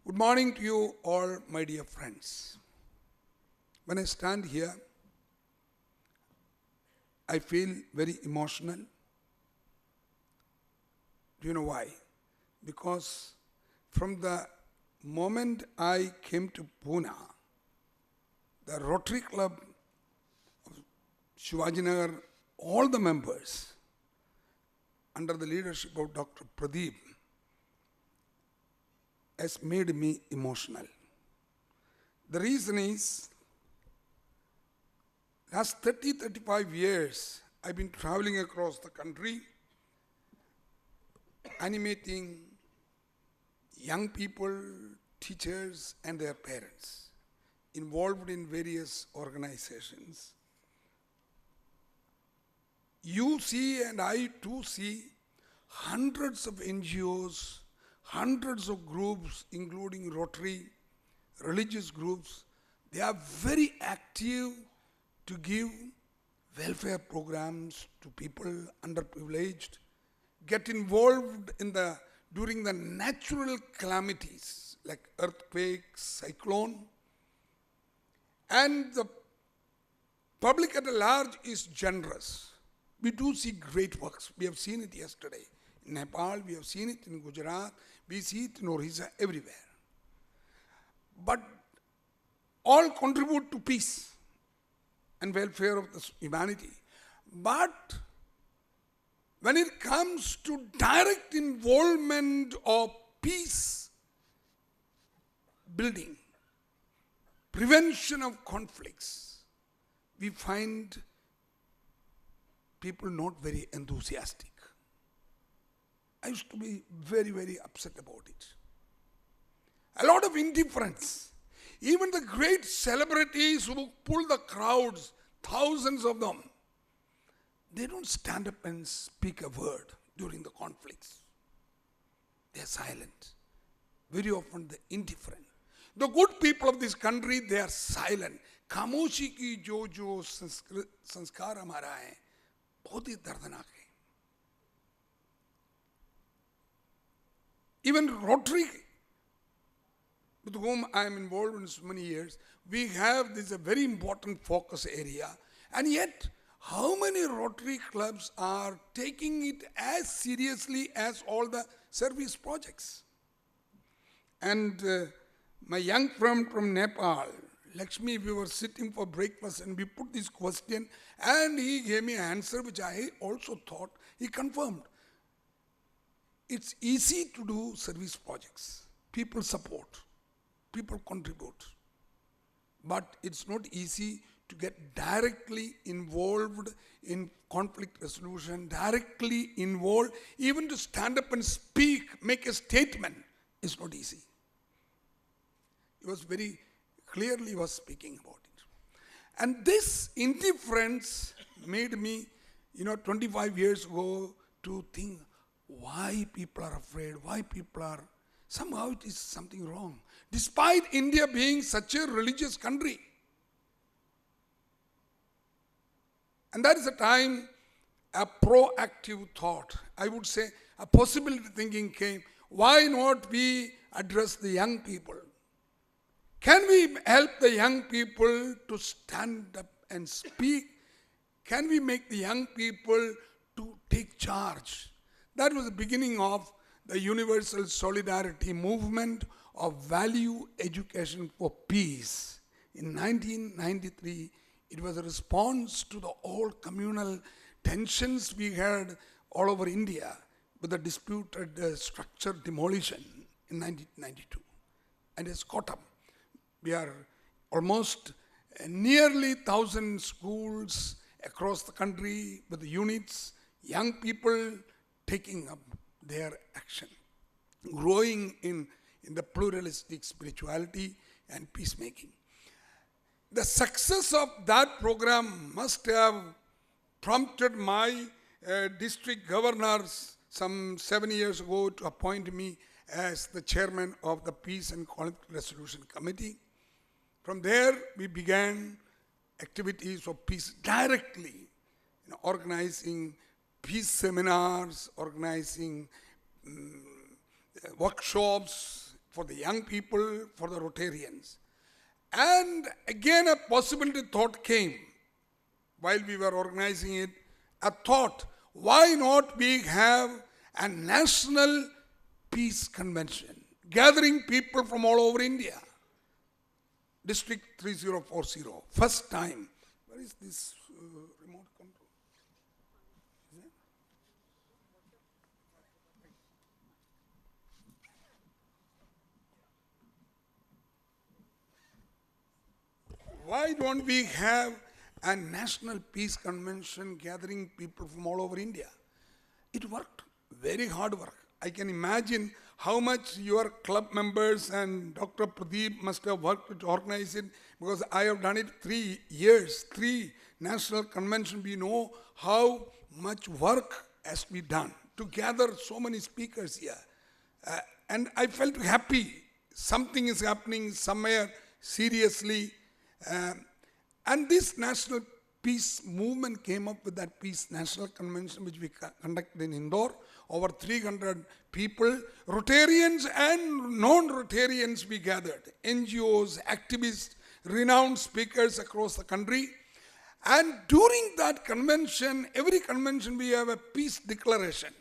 Good morning to you all, my dear friends. When I stand here, I feel very emotional. Do you know why? Because from the moment I came to Pune, the Rotary Club of Shivajinagar, all the members, under the leadership of Dr. Pradeep, has made me emotional. The reason is, last 35 years, I've been traveling across the country, animating young people, teachers, and their parents, involved in various organizations. You see, and I too see, hundreds of NGOs, hundreds of groups, including Rotary, religious groups. They are very active to give welfare programs to people underprivileged, get involved in during the natural calamities like earthquakes, cyclone, and the public at large is generous. We do see great works. We have seen it yesterday in Nepal, we have seen it in Gujarat, we see it in Orissa, everywhere. But all contribute to peace and welfare of the humanity. But when it comes to direct involvement of peace building, prevention of conflicts, we find people not very enthusiastic. I used to be very, very upset about it. A lot of indifference. Even the great celebrities who pull the crowds, thousands of them, they don't stand up and speak a word during the conflicts. They are silent. Very often they're indifferent. The good people of this country, they are silent. खामोशी की जो संस्कार हमारा है बहुत ही दर्दनाक है. Even Rotary, with whom I am involved in so many years, we have this a very important focus area, and yet how many Rotary clubs are taking it as seriously as all the service projects? And my young friend from Nepal, Lakshmi, we were sitting for breakfast and we put this question and he gave me an answer which I also thought, he confirmed. It's easy to do service projects. People support, people contribute. But it's not easy to get directly involved in conflict resolution, directly involved, even to stand up and speak, make a statement, is not easy. He was very clearly was speaking about it. And this indifference made me, 25 years ago to think, why people are afraid, why people are, somehow it is something wrong. Despite India being such a religious country. And that is the time a proactive thought, I would say a possibility thinking came, why not we address the young people? Can we help the young people to stand up and speak? Can we make the young people to take charge? That was the beginning of the universal solidarity movement of value education for peace. In 1993, it was a response to the all communal tensions we had all over India with the disputed structure demolition in 1992. And it's caught up. We are almost nearly 1,000 schools across the country with the units, young people taking up their action, growing in the pluralistic spirituality and peacemaking. The success of that program must have prompted my district governors some 7 years ago to appoint me as the chairman of the Peace and Conflict Resolution Committee. From there, we began activities for peace directly, organizing peace seminars, organizing workshops, for the young people, for the Rotarians. And again a possibility thought came while we were organizing it, a thought, why not we have a national peace convention, gathering people from all over India. District 3040, first time. Where is this remote control? Is it? Why don't we have a national peace convention gathering people from all over India? It worked, very hard work. I can imagine how much your club members and Dr. Pradeep must have worked to organize it, because I have done it 3 years, 3 national conventions. We know how much work has to be done to gather so many speakers here. And I felt happy. Something is happening somewhere seriously. And this national peace movement came up with that peace national convention which we conducted in Indore. Over 300 people, Rotarians and non-Rotarians we gathered, NGOs, activists, renowned speakers across the country. And during that convention, every convention we have a peace declaration,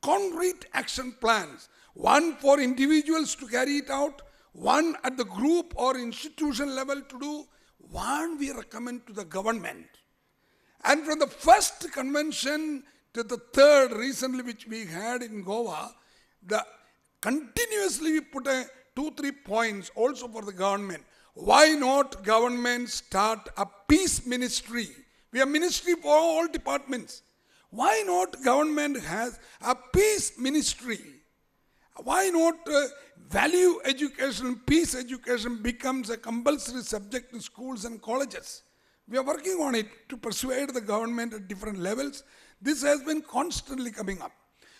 concrete action plans, one for individuals to carry it out, one at the group or institution level to do, one we recommend to the government. And from the first convention to the third recently which we had in Goa, continuously we put 2-3 points also for the government. Why not government start a peace ministry? We have ministry for all departments. Why not government has a peace ministry? Why not value education, peace education becomes a compulsory subject in schools and colleges? We are working on it to persuade the government at different levels. This has been constantly coming up.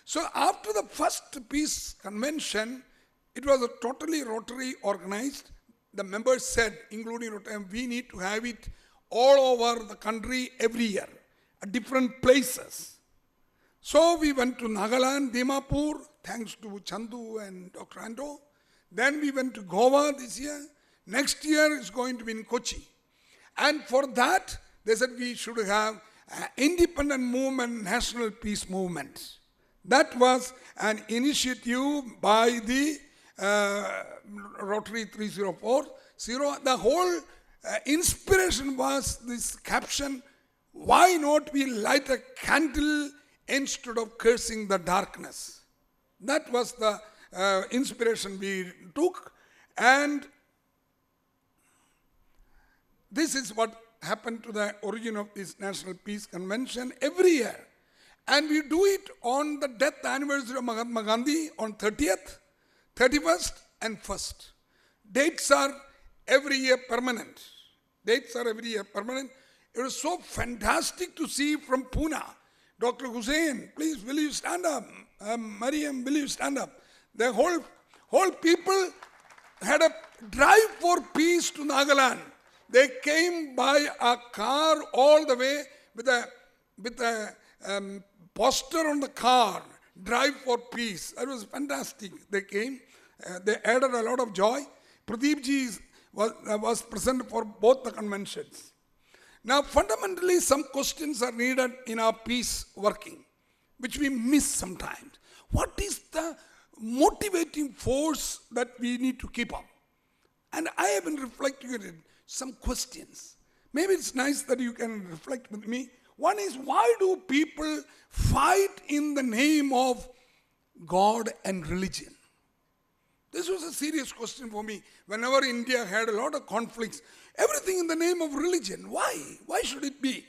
So after the first peace convention, it was a totally Rotary organized. The members said, including Rotary, we need to have it all over the country every year, at different places. So we went to Nagaland, Dimapur, thanks to Chandu and Dr. Ando. Then we went to Goa this year. Next year is going to be in Kochi. And for that, they said we should have an independent movement, national peace movement. That was an initiative by the Rotary 3040. The whole inspiration was this caption, why not we light a candle instead of cursing the darkness? That was the inspiration we took. And this is what happened to the origin of this National Peace Convention every year. And we do it on the death anniversary of Mahatma Gandhi on 30th, 31st and 1st. Dates are every year permanent. Dates are every year permanent. It was so fantastic to see from Pune. Dr. Hussain, please will you stand up? Mariam, will you stand up? The whole people had a drive for peace to Nagaland. They came by a car all the way with a poster on the car, drive for peace. That was fantastic. They came, they added a lot of joy. Pradeep ji was present for both the conventions. Now fundamentally some questions are needed in our peace working, which we miss sometimes. What is the motivating force that we need to keep up? And I have been reflecting on it. Some questions. Maybe it's nice that you can reflect with me. One is, why do people fight in the name of God and religion? This was a serious question for me. Whenever India had a lot of conflicts, everything in the name of religion. Why? Why should it be?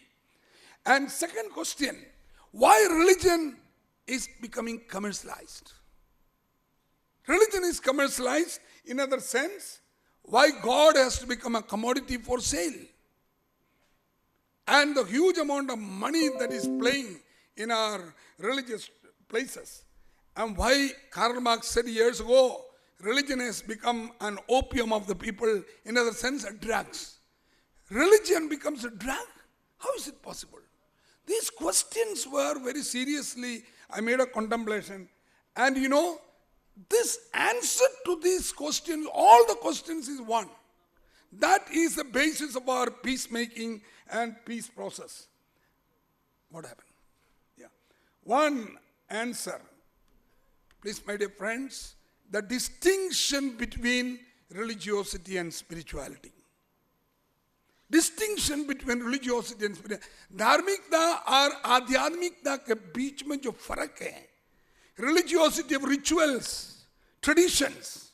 And second question, why religion is becoming commercialized? Religion is commercialized in other sense. Why God has to become a commodity for sale? And the huge amount of money that is playing in our religious places. And why Karl Marx said years ago, religion has become an opium of the people, in other sense, drugs. Religion becomes a drug? How is it possible? These questions were very seriously, I made a contemplation. And you know, this answer to these questions, all the questions is one. That is the basis of our peacemaking and peace process. What happened? Yeah. One answer. Please, my dear friends, the distinction between religiosity and spirituality. Distinction between religiosity and spirituality. धार्मिकता और आध्यात्मिकता के बीच में जो फर्क है, religiosity of rituals, traditions,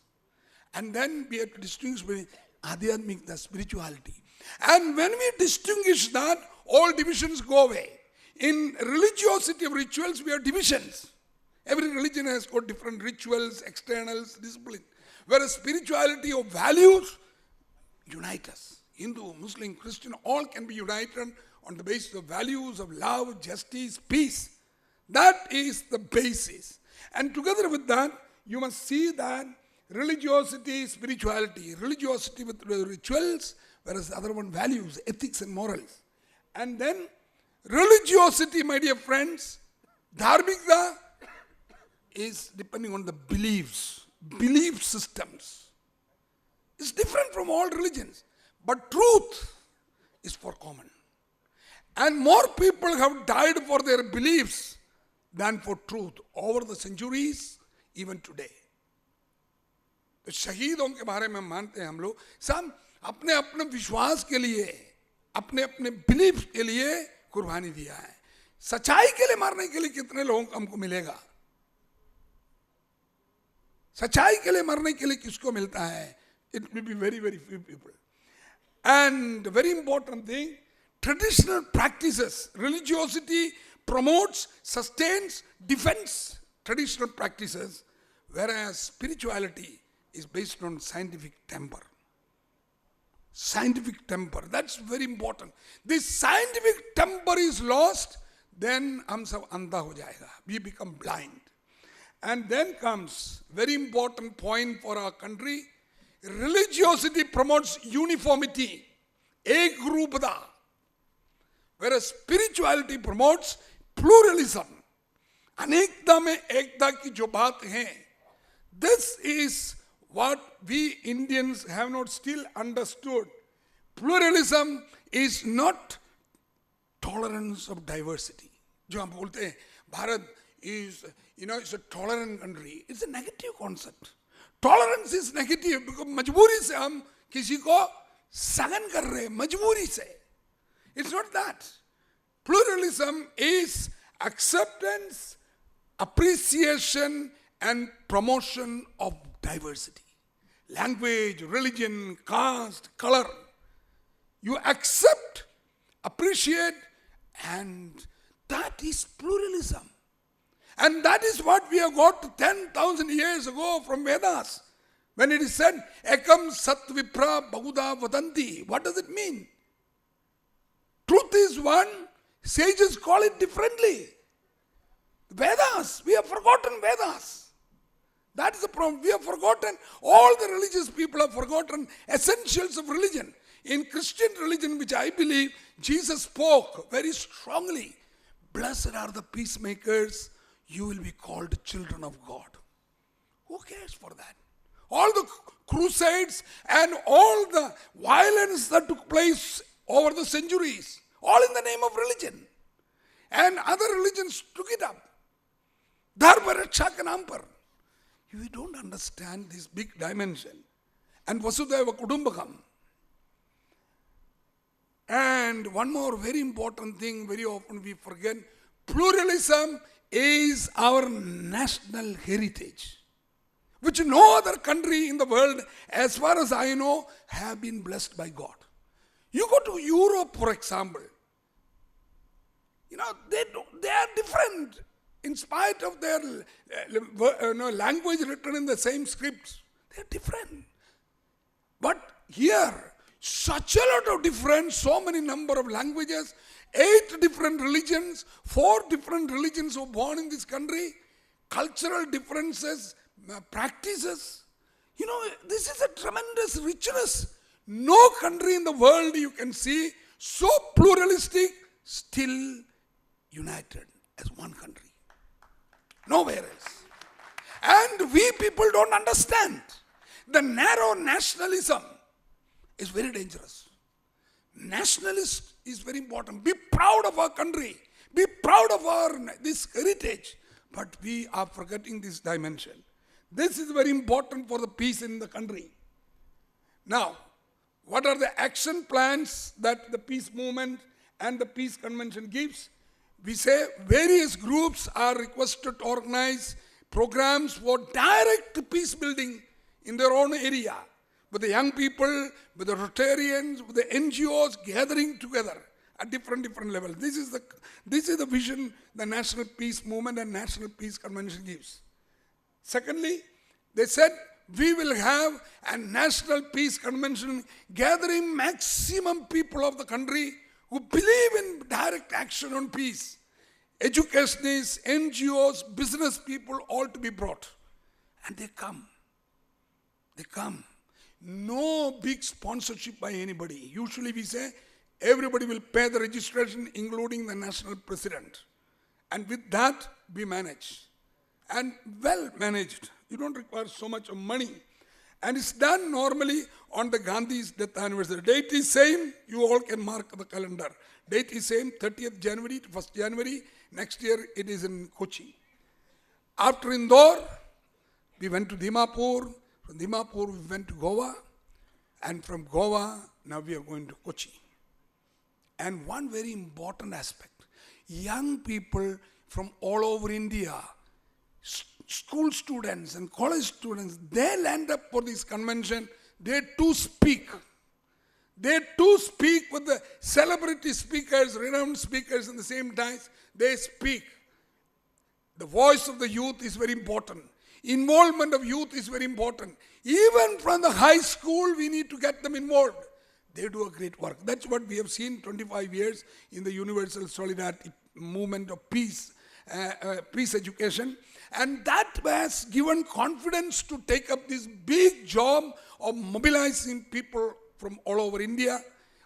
and then we have to distinguish between adhyatmikta, spirituality. And when we distinguish that, all divisions go away. In religiosity of rituals, we have divisions. Every religion has got different rituals, externals, discipline. Whereas spirituality of values unite us. Hindu, Muslim, Christian, all can be united on the basis of values of love, justice, peace. That is the basis. And together with that, you must see that religiosity, spirituality, religiosity with rituals, whereas the other one values, ethics and morals. And then religiosity, my dear friends, dharmikta is depending on the beliefs, belief systems. It's different from all religions. But truth is for common. And more people have died for their beliefs than for truth over the centuries, even today. तो शहीदों के बारे में मानते हैं हम लोग, सब अपने अपने विश्वास के लिए, अपने अपने बिलीफ के लिए कुर्बानी दिया है. सच्चाई के लिए मारने के लिए कितने लोगों को हमको मिलेगा? सच्चाई के लिए मरने के लिए किसको मिलता है? It will be very, very few people. And very important thing, traditional practices, religiosity promotes, sustains, defends traditional practices, whereas spirituality is based on scientific temper. Scientific temper, that's very important. This scientific temper is lost, then hum sab andha ho jayega. We become blind. And then comes very important point for our country. Religiosity promotes uniformity, ekroopata, whereas spirituality promotes pluralism. Anekta mein ekta ki jo baat hai, this is what we Indians have not still understood. Pluralism is not tolerance of diversity. जो हम बोलते हैं Bharat is, it's a tolerant country. It's a negative concept. Tolerance is negative because मजबूरी से हम किसी को सहन कर रहे हैं, मजबूरी से. It's not that. Pluralism is acceptance, appreciation, and promotion of diversity. Language, religion, caste, color. You accept, appreciate, and that is pluralism. And that is what we have got 10,000 years ago from Vedas. When it is said, Ekam Sat Vipra Bahuda Vadanti. What does it mean? Truth is one, sages call it differently. Vedas, we have forgotten Vedas. That is the problem. We have forgotten, all the religious people have forgotten essentials of religion. In Christian religion, which I believe, Jesus spoke very strongly. Blessed are the peacemakers, you will be called children of God. Who cares for that? All the crusades and all the violence that took place over the centuries, all in the name of religion. And other religions took it up. Dharma Raksha ke naam par. You don't understand this big dimension. And Vasudhaiva Kudumbakam. And one more very important thing, very often we forget, pluralism is our national heritage, which no other country in the world, as far as I know, have been blessed by God. You go to Europe, for example, they are different in spite of their language written in the same scripts. They are different. But here, such a lot of difference, so many number of languages, 8 different religions, 4 different religions were born in this country, cultural differences, practices. This is a tremendous richness. No country in the world you can see so pluralistic, still united as one country. Nowhere else. And we people don't understand. The narrow nationalism is very dangerous. Nationalism is very important. Be proud of our country. Be proud of this heritage. But we are forgetting this dimension. This is very important for the peace in the country. Now, what are the action plans that the peace movement and the peace convention gives? We say various groups are requested to organize programs for direct peace building in their own area, with the young people, with the Rotarians, with the NGOs gathering together at different levels. This is the vision the National Peace Movement and National Peace Convention gives. Secondly, they said we will have a National Peace Convention gathering maximum people of the country who believe in direct action on peace. Educationists, NGOs, business people, all to be brought. And they come. They come. No big sponsorship by anybody. Usually we say everybody will pay the registration, including the national president. And with that, we manage. And well managed. You don't require so much of money. And it's done normally on the Gandhi's death anniversary. Date is same, you all can mark the calendar. Date is same, 30th January to 1st January. Next year it is in Kochi. After Indore, we went to Dimapur. From Dimapur we went to Goa. And from Goa, now we are going to Kochi. And one very important aspect, young people from all over India, school students and college students, they land up for this convention. They too speak. They too speak with the celebrity speakers, renowned speakers in the same time. They speak. The voice of the youth is very important. Involvement of youth is very important. Even from the high school, we need to get them involved. They do a great work. That's what we have seen 25 years in the Universal Solidarity Movement of Peace, peace education. And that has given confidence to take up this big job of mobilizing people from all over India,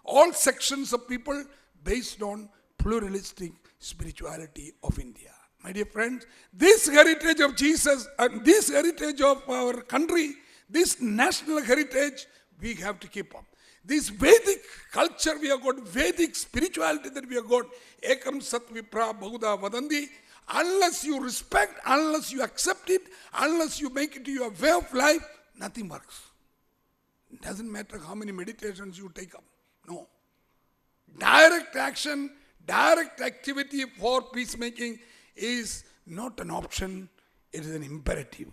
all sections of people, based on pluralistic spirituality of India. My dear friends, this heritage of Jesus and this heritage of our country, this national heritage, we have to keep up. This Vedic culture we have got, Vedic spirituality that we have got, Ekam Sat Vipra Bahuda Vadandi, unless you respect, unless you accept it, unless you make it your way of life, nothing works. It doesn't matter how many meditations you take up. No. Direct action, direct activity for peacemaking is not an option, it is an imperative.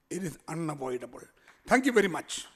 It is unavoidable. Thank you very much.